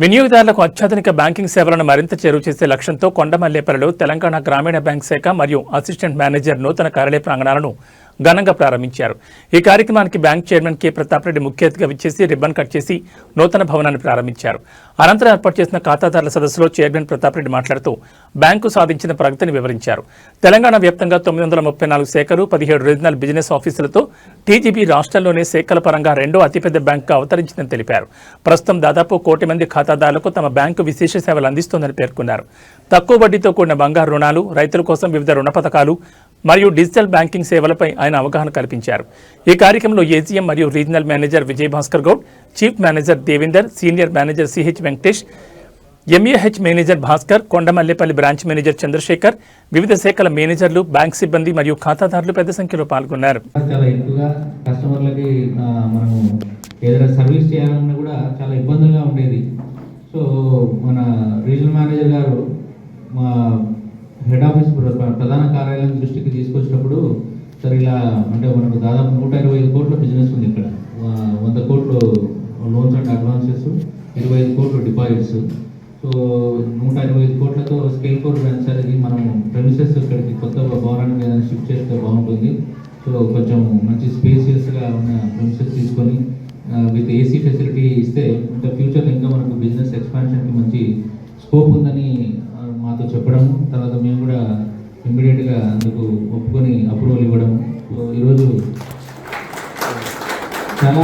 వినియోగదారులకు అత్యాధునిక బ్యాంకింగ్ సేవలను మరింత చేరువ చేసే లక్ష్యంతో కొండమల్లేపల్లిలో తెలంగాణ గ్రామీణ బ్యాంక్ శాఖ మరియు అసిస్టెంట్ మేనేజర్ నూతన కార్యాలయ ప్రాంగణాలను ఘనంగా ప్రారంభించారు. ఈ కార్యక్రమానికి bank chairman K Pratap Reddy ముఖ్య అతిథిగా విచ్చేసి రిబ్బన్ కట్ చేసి నూతన భవనాన్ని ప్రారంభించారు. అనంతరం ఏర్పాటు చేసిన ఖాతాదారుల సదస్సులో చైర్మన్ ప్రతాప్ రెడ్డి మాట్లాడుతూ బ్యాంకు సాధించిన ప్రగతిని వివరించారు. తెలంగాణ వ్యాప్తంగా 934 శాఖలు 17 రీజనల్ బిజినెస్ ఆఫీసులతో టీజీబీ రాష్ట్రంలోనే శాఖల పరంగా రెండో అతిపెద్ద బ్యాంకుగా అవతరించిందని తెలిపారు. ప్రస్తుతం దాదాపు 1 కోటి మంది ఖాతాదారులకు తమ బ్యాంకు విశేష సేవలు అందిస్తోందని పేర్కొన్నారు. తక్కువ వడ్డీతో కూడిన బంగారు రుణాలు, రైతుల కోసం వివిధ రుణ పథకాలు మరియు డిజిటల్ బ్యాంకింగ్ సేవలపై ఆయన అవగాహన కల్పించారు. ఈ కార్యక్రమంలో ఏజీఎం మరియు regional manager Vijay Bhaskar Goud, chief manager Devender, senior manager CH Venkatesh, MAH manager Bhaskar, Kondamallepally branch manager Chandrashekar, వివిధ శాఖల మేనేజర్లు, బ్యాంక్ సిబ్బంది మరియు ఖాతాదారులు పెద్ద సంఖ్యలో పాల్గొన్నారు. చాలా ఎక్కువగా కస్టమర్లకి మనం ఏదైనా సర్వీస్ చేయాలన్నా కూడా చాలా ఇబ్బందులుగా ఉండేది. సో మన రీజనల్ మేనేజర్ గారు మా హెడ్ ఆఫీస్ ప్రధాన కార్యాలయం దృష్టికి తీసుకొచ్చినప్పుడు సార్ ఇలా అంటే మనకు దాదాపు 125 కోట్ల బిజినెస్ ఉంది ఇక్కడ, 100 కోట్లు లోన్స్ అండ్ అడ్వాన్సెస్, 25 కోట్లు డిపాజిట్స్. సో 125 కోట్లతో స్కేల్ కోర్ బ్రాంచ్ అనేది మనం ప్రెమిసెస్ ఇక్కడికి కొత్త భవనానికి ఏదైనా షిఫ్ట్ చేస్తే బాగుంటుంది. సో కొంచెం మంచి స్పేసియస్గా ఉన్న ప్రెమిసెస్ తీసుకొని విత్ ఏసీ ఫెసిలిటీ ఇస్తే ఇంకా ఫ్యూచర్లో ఇంకా మనకు బిజినెస్ ఎక్స్పాన్షన్కి మంచి స్కోప్ ఉందని మాతో చెప్పడం, తర్వాత మేము కూడా ఇమ్మీడియట్గా అందుకు ఒప్పుకొని అప్రూవల్ ఇవ్వడం. సో ఈరోజు చాలా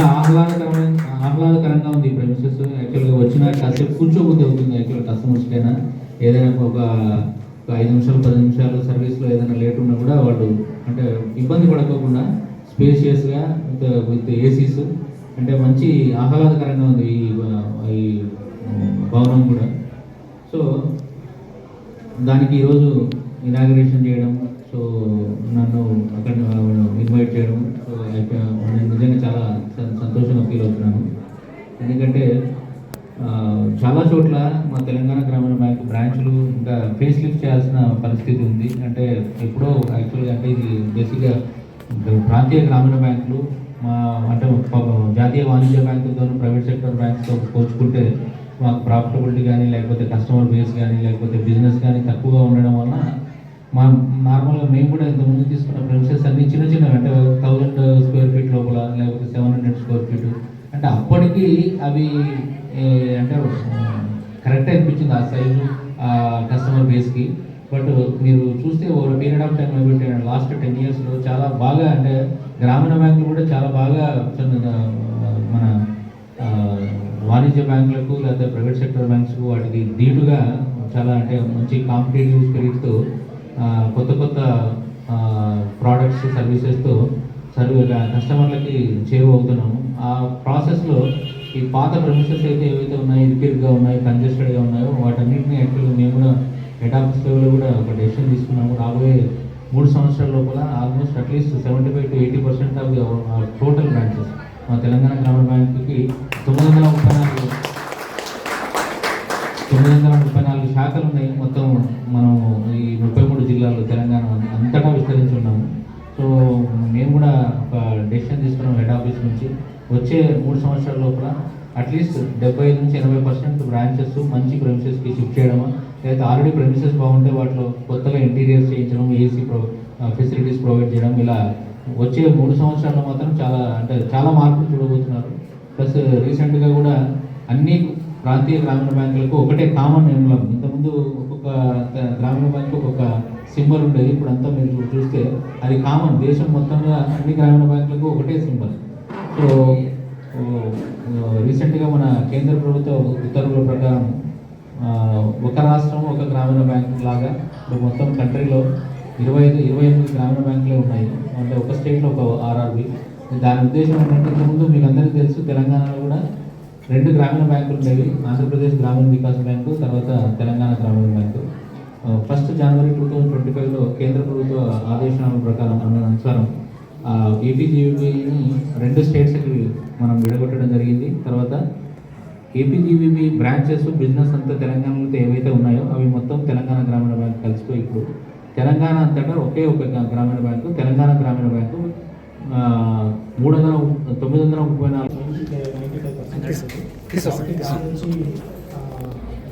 ఆహ్లాదకరంగా ఉంది ప్రెమిసెస్. యాక్చువల్గా వచ్చిన కాసేపు కూర్చోబుద్ధి అవుతుంది యాక్చువల్గా కస్టమర్స్కైనా. ఏదైనా ఒక 5 నిమిషాలు 10 నిమిషాలు సర్వీస్లో ఏదైనా లేట్ ఉన్నా కూడా వాళ్ళు అంటే ఇబ్బంది పడకోకుండా స్పేషియస్గా విత్ ఏసీస్ అంటే మంచి ఆహ్లాదకరంగా ఉంది ఈ భవనం కూడా. సో దానికి ఈరోజు ఇనాగ్రేషన్ చేయడం, సో నన్ను అక్కడ ఇన్వైట్ చేయడం, సో నేను నిజంగా చాలా సంతోషంగా ఫీల్ అవుతున్నాను. ఎందుకంటే చాలా చోట్ల మా తెలంగాణ గ్రామీణ బ్యాంక్ బ్రాంచ్లు ఇంకా ఫేస్ లిఫ్ట్ చేయాల్సిన పరిస్థితి ఉంది. అంటే ఎప్పుడో యాక్చువల్గా అంటే ఇది బేసిక్గా ప్రాంతీయ గ్రామీణ బ్యాంకులు అంటే జాతీయ వాణిజ్య బ్యాంకులతో ప్రైవేట్ సెక్టర్ బ్యాంక్స్తో పోల్చుకుంటే మాకు ప్రాఫిటబిలిటీ కానీ లేకపోతే కస్టమర్ బేస్ కానీ లేకపోతే బిజినెస్ కానీ తక్కువగా ఉండడం వలన మా నార్మల్గా మేము కూడా ఇంతకుముందు తీసుకున్న ప్రెమిసెస్ అన్ని చిన్నవి అంటే 1000 స్క్వేర్ ఫీట్ లోపల లేకపోతే 700 స్క్వేర్ ఫీట్ అంటే అప్పటికి అవి అంటే కరెక్ట్ అనిపించింది ఆ సైజు కస్టమర్ బేస్కి. బట్ మీరు చూస్తే ఓవర్ పీరియడ్ ఆఫ్ టైం ఏమిటి లాస్ట్ 10 ఇయర్స్లో చాలా బాగా అంటే గ్రామీణ బ్యాంకులు కూడా చాలా బాగా మన వాణిజ్య బ్యాంకులకు లేదా ప్రైవేట్ సెక్టర్ బ్యాంక్స్కు వాటికి ధీటుగా చాలా అంటే మంచి కాంపిటేటివ్ స్పిరిట్తో కొత్త ప్రోడక్ట్స్ సర్వీసెస్తో కస్టమర్లకి చేరువవుతున్నాము. ఆ ప్రాసెస్లో ఈ పాత ప్రెమిసెస్ అయితే ఏవైతే ఉన్నాయో ఇరికిరిగ్గా ఉన్నాయి, కంజెస్టెడ్గా ఉన్నాయో వాటన్నింటినీ యాక్చువల్గా మేము కూడా హెడ్ ఆఫీస్ లెవెల్లో కూడా ఒక డెసిషన్ తీసుకున్నాము. రాబోయే 3 సంవత్సరాల లోపల almost at least 75 to 80% of the total branches మా తెలంగాణ గ్రామీణ బ్యాంకుకి 934 శాఖలు ఉన్నాయి. మొత్తం మనం ఈ 33 జిల్లాల్లో తెలంగాణ అంతటా విస్తరించి ఉన్నాము. సో మేము కూడా ఒక డెసిషన్ తీసుకున్నాం హెడ్ ఆఫీస్ నుంచి వచ్చే 3 సంవత్సరాల లోపల అట్లీస్ట్ 75 నుంచి 80% బ్రాంచెస్ మంచి ప్రెమిసెస్కి షిఫ్ట్ చేయడమా, లేదా ఆల్రెడీ ప్రెమిసెస్ బాగుంటే వాటిలో కొత్తగా ఇంటీరియర్స్ చేయించడం, ఏసీ ఫెసిలిటీస్ ప్రొవైడ్ చేయడం, ఇలా వచ్చే 3 సంవత్సరాల్లో మాత్రం చాలా మార్పులు చూడబోతున్నారు. ప్లస్ రీసెంట్గా కూడా అన్ని ప్రాంతీయ గ్రామీణ బ్యాంకులకు ఒకటే కామన్ ఎంబ్లం. ఇంతకుముందు ఒక్కొక్క గ్రామీణ బ్యాంకు ఒక్కొక్క సింబల్ ఉండేది, ఇప్పుడు అంతా మీరు చూస్తే అది కామన్ దేశం మొత్తంగా అన్ని గ్రామీణ బ్యాంకులకు ఒకటే సింబల్. సో రీసెంట్గా మన కేంద్ర ప్రభుత్వ ఉత్తర్వుల ప్రకారం ఒక రాష్ట్రం ఒక గ్రామీణ బ్యాంకు లాగా ఇప్పుడు మొత్తం కంట్రీలో 28 గ్రామీణ బ్యాంకులే ఉన్నాయి. అంటే ఒక స్టేట్లో ఒక ఆర్ఆర్బి. దాని ఉద్దేశం ఏంటంటే ఇంతకుముందు మీకు అందరికీ తెలుసు తెలంగాణలో కూడా 2 గ్రామీణ బ్యాంకులు ఉండేవి, ఆంధ్రప్రదేశ్ గ్రామీణ వికాస్ బ్యాంకు, తర్వాత తెలంగాణ గ్రామీణ బ్యాంకు. 1 జనవరి 2025లో కేంద్ర ప్రభుత్వ ఆదేశాల ప్రకారం అనుసారం ఏపీజీవీబీని 2 స్టేట్స్కి మనం విడగొట్టడం జరిగింది. తర్వాత ఏపీజీవీబీ బ్రాంచెస్ బిజినెస్ అంతా తెలంగాణలో ఏవైతే ఉన్నాయో అవి మొత్తం తెలంగాణ గ్రామీణ బ్యాంక్ కలిసిపోయి ఇప్పుడు తెలంగాణ అంతటా ఒకే ఒక గ్రామీణ బ్యాంకు తెలంగాణ గ్రామీణ బ్యాంకు 934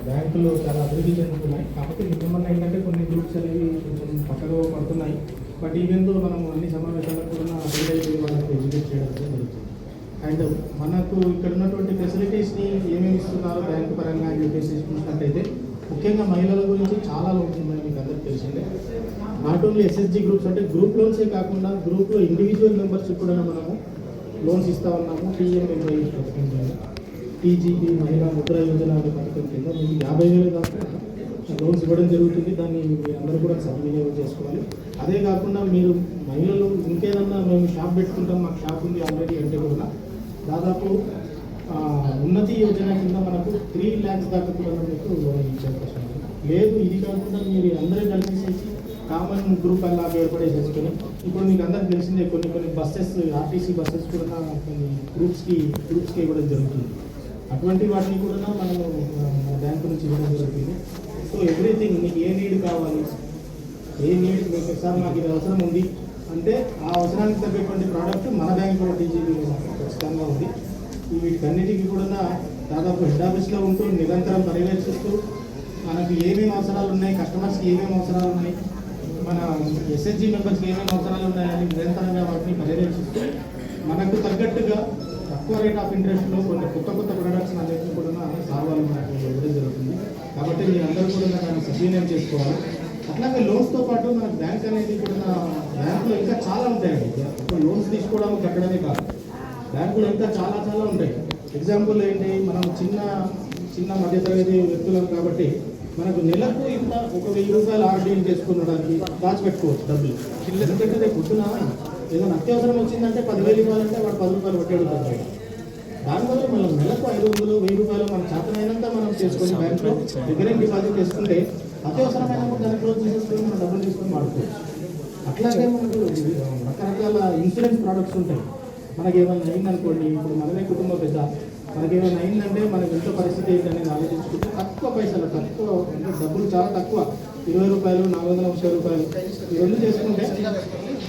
బ్యాంకులు చాలా అభివృద్ధి చెందుతున్నాయి. కాకపోతే నిజమన్నా ఏంటంటే కొన్ని గ్రూప్స్ అనేవి కొంచెం పక్కగా పడుతున్నాయి. బట్ ఈవెన్ దో మనం అన్ని సమావేశాలకు కూడా అటెండ్ అయ్యి వాళ్ళకి ఎడ్యుకేట్ చేయడం జరుగుతుంది. అండ్ మనకు ఇక్కడ ఉన్నటువంటి ఫెసిలిటీస్ని ఏమేమి ఇస్తున్నారో బ్యాంకు పరంగా అని చెప్పేసి చూసినట్టయితే ముఖ్యంగా మహిళల గురించి చాలా లోన్స్ ఉన్నాయి, మీకు అందరికీ తెలిసిందే. నాట్ ఓన్లీ ఎస్ఎస్జి గ్రూప్స్ అంటే గ్రూప్ లోన్సే కాకుండా గ్రూప్లో ఇండివిజువల్ మెంబర్స్ కూడా మనము లోన్స్ ఇస్తా ఉన్నాము. పిఎంఎంఐ పథకం కింద, టీజీపీ మహిళా ముద్ర యోజన అనే పథకం కింద మీకు 50,000 దాకా లోన్స్ ఇవ్వడం జరుగుతుంది. దాన్ని మీరు అందరూ కూడా సద్వినియోగం చేసుకోవాలి. అదే కాకుండా మీరు మహిళలు ఇంకేదన్నా మేము షాప్ పెట్టుకుంటాం, మాకు షాప్ ఉంది ఆల్రెడీ అంటే కూడా దాదాపు ఉన్నతి యోజన కింద మనకు 3 lakhs దాకా కూడా మీకు లోన్ ఇచ్చే అవకాశం ఉంది. లేదు ఇది కాకుండా మీరు అందరూ కలిసేసి కామన్ గ్రూప్ అలా ఏర్పడేసేసుకొని ఇప్పుడు మీకు అందరికి తెలిసిందే కొన్ని బస్సెస్ ఆర్టీసీ బస్సెస్ కూడా కొన్ని గ్రూప్స్కి ఇవ్వడం జరుగుతుంది. అటువంటి వాటిని కూడా మనము మన బ్యాంకు నుంచి ఇవ్వడం జరుగుతుంది. సో ఎవ్రీథింగ్ మీకు ఏ నీడ్ కావాలి, ఏ నీడ్ మీకు సార్ నాకు ఇది అవసరం ఉంది అంటే ఆ అవసరానికి తగ్గటువంటి ప్రోడక్ట్ మన బ్యాంక్ కూడా టీజీబీ ఖచ్చితంగా ఉంది. వీటికన్నిటికీ కూడా దాదాపు హెడ్ ఆఫీస్లో ఉంటూ నిరంతరం పర్యవేక్షిస్తూ మనకు ఏమేమి అవసరాలు ఉన్నాయి, కస్టమర్స్కి ఏమేమి అవసరాలు ఉన్నాయి, మన ఎస్ఎస్జి మెంబర్స్కి ఏమేమి అవసరాలు ఉన్నాయని నిరంతరంగా వాటిని పర్యవేక్షిస్తూ మనకు తగ్గట్టుగా తక్కువ రేట్ ఆఫ్ ఇంట్రెస్ట్లో కొన్ని కొత్త ప్రొడక్ట్స్ అన్నింటినీ కూడా సాల్వాలు మనకు ఇవ్వడం జరుగుతుంది. కాబట్టి మీరు అందరూ కూడా దాన్ని సద్వినియోగం చేసుకోవాలి. అట్లాగే లోన్స్తో పాటు మనకు బ్యాంక్ అనేది కూడా బ్యాంకులో ఇంకా చాలా ఉంటాయండి. ఇప్పుడు లోన్స్ తీసుకోవడం కట్టడమే కాదు, బ్యాంకులో ఇంకా చాలా ఉంటాయి. ఎగ్జాంపుల్ ఏంటి, మనం చిన్న మధ్యతరగతి వ్యక్తులం కాబట్టి మనకు నెలకు ఇంత 1,000 రూపాయలు ఆర్డీని చేసుకునడానికి దాచిపెట్టుకోవచ్చు డబ్బులు. ఎందుకంటే రేపు పొద్దున ఏదైనా అత్యవసరం వచ్చిందంటే 10,000 ఇవ్వాలంటే వాడు 10 రూపాయలు పట్టేడుతుంది. దానివల్ల మనం నెలకు 500, 1,000 రూపాయలు మన చేతనైనంత మనం చేసుకొని బ్యాంకులో రికరింగ్ డిపాజిట్ చేసుకుంటే అత్యవసరమైనప్పుడు దాన్ని క్లోజ్ చేసేసుకొని మనం డబ్బులు తీసుకొని వాడుకోవచ్చు. అట్లాగే మనకు రకరకాల ఇన్సూరెన్స్ ప్రోడక్ట్స్ ఉంటాయి. మనకి ఏమైనా అయిందనుకోండి, ఇప్పుడు మనమే కుటుంబ పెద్ద, మనకేమైనా అయిందంటే మనకి ఎంత పరిస్థితి ఏంటి అనేది ఆలోచించుకుంటే తక్కువ పైసలు అంటే డబ్బులు చాలా తక్కువ, 20 రూపాయలు, 430 రూపాయలు ఈ రెండు చేసుకుంటే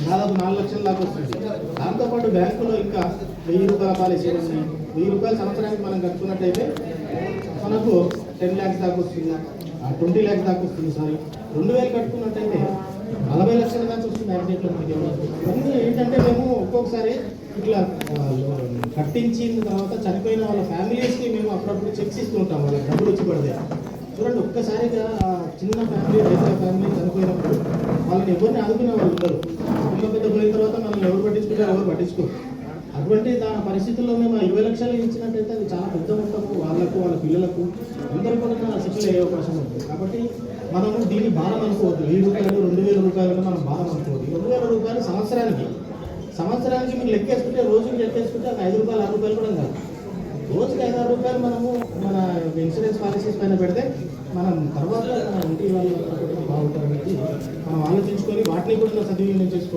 దాదాపు 4 లక్షల దాకా వస్తుంది. దాంతోపాటు బ్యాంకులో ఇంకా 1,000 రూపాయల పాలసీలు ఉన్నాయి. 1,000 రూపాయలు సంవత్సరానికి మనం కట్టుకున్నట్టయితే మనకు 10 lakhs దాకా వస్తుంది, 20 lakhs దాకా వస్తుంది. 2,000 కట్టుకున్నట్టయితే 40 లక్షల దాకా వస్తుంది. ఇవన్నీ ఏంటంటే మేము ఒక్కొక్కసారి ఇట్లా కట్టించిన తర్వాత చనిపోయిన వాళ్ళ ఫ్యామిలీస్కి మేము అప్పుడప్పుడు చెక్స్ ఇస్తూ ఉంటాం, వాళ్ళకి డబ్బులు వచ్చి పడతాయి. చూడండి, ఒక్కసారిగా చిన్న ఫ్యామిలీ, రైతుల ఫ్యామిలీ చనిపోయినప్పుడు వాళ్ళని ఎవరిని ఆదుకునే వాళ్ళు ఉండరు. కుటుంబ పెద్ద పోయిన తర్వాత మనల్ని ఎవరు పట్టించుకుంటారు, ఎవరు పట్టించుకోరు. అటువంటి దాని పరిస్థితుల్లో మేము 20 లక్షలు ఇచ్చినట్టయితే అది చాలా పెద్ద మొత్తము వాళ్ళకు, వాళ్ళ పిల్లలకు అందరూ కూడా సెటిల్ అయ్యే అవకాశం ఉంటుంది. కాబట్టి మనము దీన్ని భారం అనుకోవద్దు. 1,000 రూపాయలు, 2,000 రూపాయలను మనం భారం అనుకోవద్దు. 2,000 రూపాయలు సంవత్సరానికి మీరు లెక్కేసుకుంటే, రోజుకి లెక్కేసుకుంటే అది 5 రూపాయలు, 6 రూపాయలు కూడా కాదు. రోజుకి 5-6 రూపాయలు మనము మన ఇన్సూరెన్స్ పాలసీస్ పైన పెడితే మనం తర్వాత మన ఇంటి వాళ్ళు బాగుంటారనేది మనం ఆలోచించుకొని వాటిని కూడా సద్వినియోగం చేసుకోవాలి.